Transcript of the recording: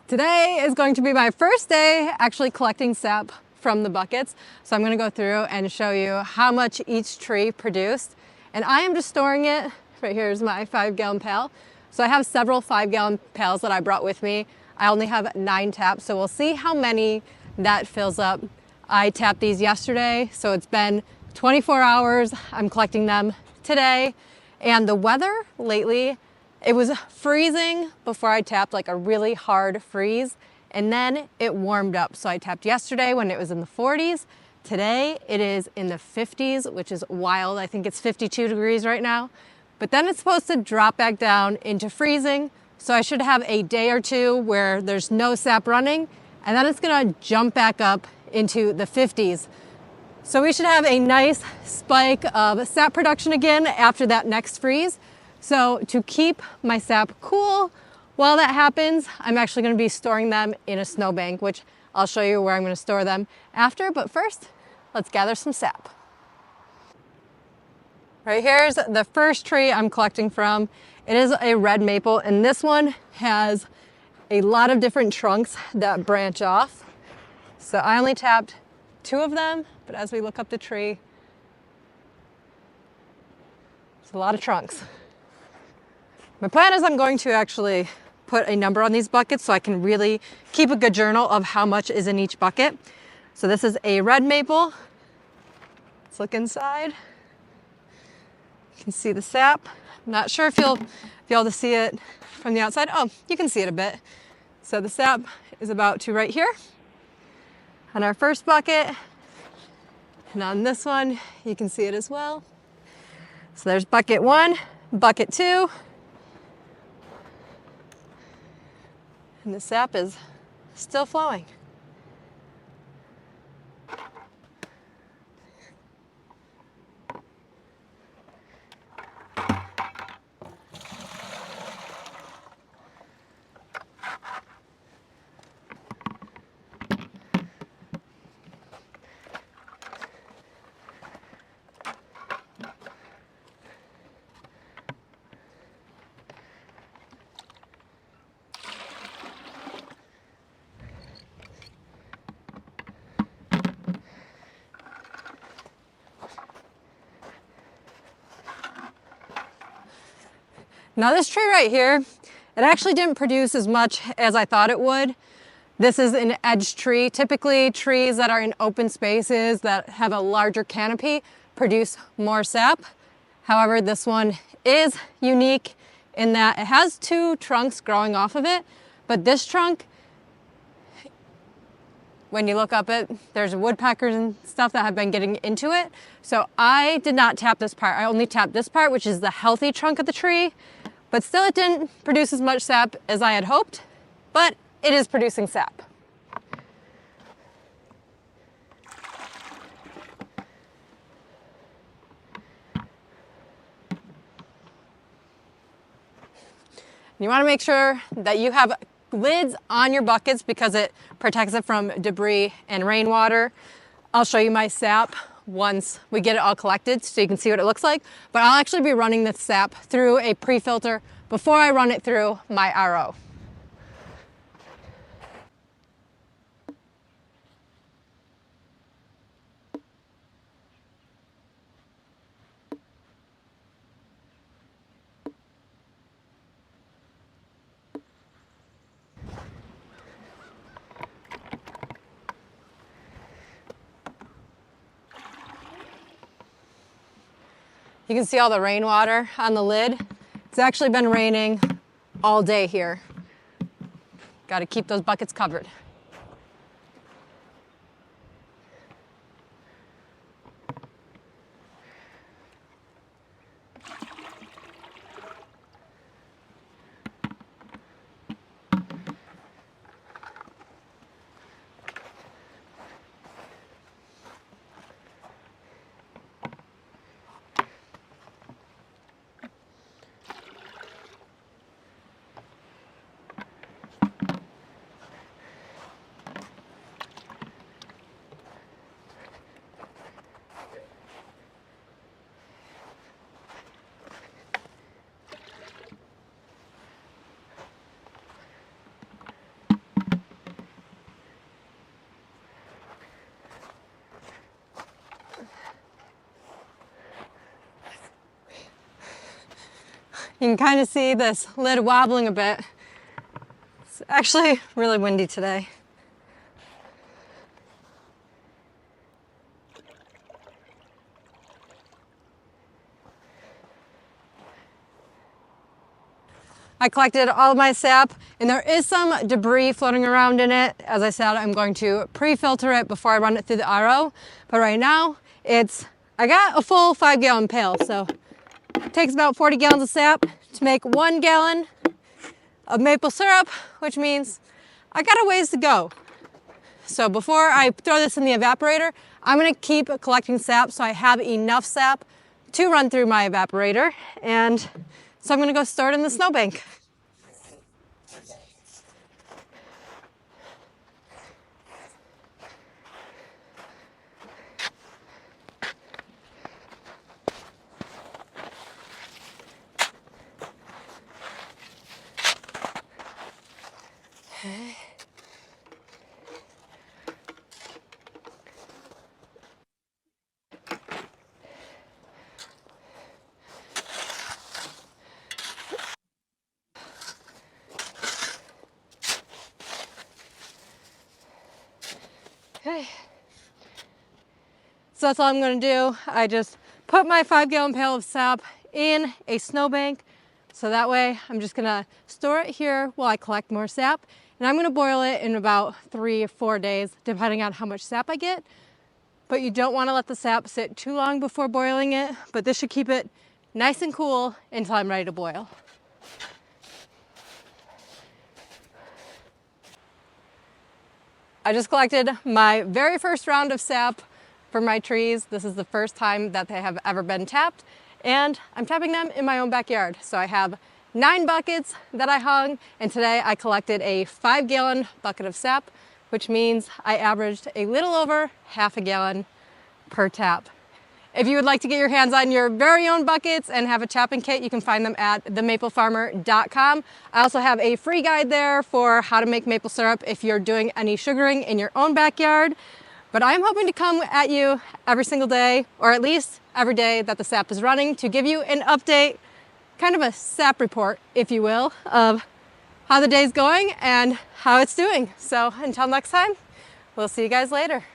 Today is going to be my first day actually collecting sap from the buckets. So I'm going to go through and show you how much each tree produced. And I am just storing it. Right here is my 5-gallon pail. So I have several 5-gallon pails that I brought with me. I only have 9 taps, so we'll see how many that fills up. I tapped these yesterday, so it's been 24 hours. I'm collecting them today. And the weather lately, it was freezing before I tapped, like a really hard freeze, and then it warmed up. So I tapped yesterday when it was in the 40s. Today it is in the 50s, which is wild. I think it's 52 degrees right now. But then it's supposed to drop back down into freezing. So I should have a day or two where there's no sap running, and then it's gonna jump back up into the 50s. So we should have a nice spike of sap production again after that next freeze. So to keep my sap cool while that happens, I'm actually going to be storing them in a snowbank, which I'll show you where I'm going to store them after. But first, let's gather some sap. Right here's the first tree I'm collecting from. It is a red maple, and this one has a lot of different trunks that branch off. So I only tapped 2 of them, but as we look up the tree, there's a lot of trunks. My plan is I'm going to actually put a number on these buckets so I can really keep a good journal of how much is in each bucket. So this is a red maple. Let's look inside. You can see the sap. I'm not sure if you'll be able to see it from the outside. Oh, you can see it a bit. So the sap is about to right here on our first bucket. And on this one, you can see it as well. So there's bucket 1, bucket 2. And the sap is still flowing. Now this tree right here, it actually didn't produce as much as I thought it would. This is an edge tree. Typically trees that are in open spaces that have a larger canopy produce more sap. However, this one is unique in that it has 2 trunks growing off of it, but this trunk, when you look up it, there's woodpeckers and stuff that have been getting into it. So I did not tap this part. I only tapped this part, which is the healthy trunk of the tree. But still it didn't produce as much sap as I had hoped, but it is producing sap. You want to make sure that you have lids on your buckets because it protects it from debris and rainwater. I'll show you my sap once we get it all collected so you can see what it looks like. But I'll actually be running this sap through a pre-filter before I run it through my RO. You can see all the rainwater on the lid. It's actually been raining all day here. Got to keep those buckets covered. You can kind of see this lid wobbling a bit. It's actually really windy today. I collected all of my sap, and there is some debris floating around in it. As I said, I'm going to pre-filter it before I run it through the RO. But right now, I got a full 5-gallon pail, so it takes about 40 gallons of sap to make 1 gallon of maple syrup, which means I got a ways to go. So before I throw this in the evaporator, I'm gonna keep collecting sap so I have enough sap to run through my evaporator. And so I'm gonna go store it in the snowbank. Okay. So that's all I'm gonna do. I just put my 5-gallon pail of sap in a snowbank. So that way I'm just gonna store it here while I collect more sap. And I'm gonna boil it in about 3 or 4 days, depending on how much sap I get. But you don't wanna let the sap sit too long before boiling it, but this should keep it nice and cool until I'm ready to boil. I just collected my very first round of sap for my trees. This is the first time that they have ever been tapped, and I'm tapping them in my own backyard. So I have 9 buckets that I hung, and today I collected a 5-gallon bucket of sap, which means I averaged a little over half a gallon per tap. If you would like to get your hands on your very own buckets and have a tapping kit, you can find them at themaplefarmer.com. I also have a free guide there for how to make maple syrup if you're doing any sugaring in your own backyard. But I'm hoping to come at you every single day, or at least every day that the sap is running, to give you an update, kind of a sap report, if you will, of how the day's going and how it's doing. So until next time, we'll see you guys later.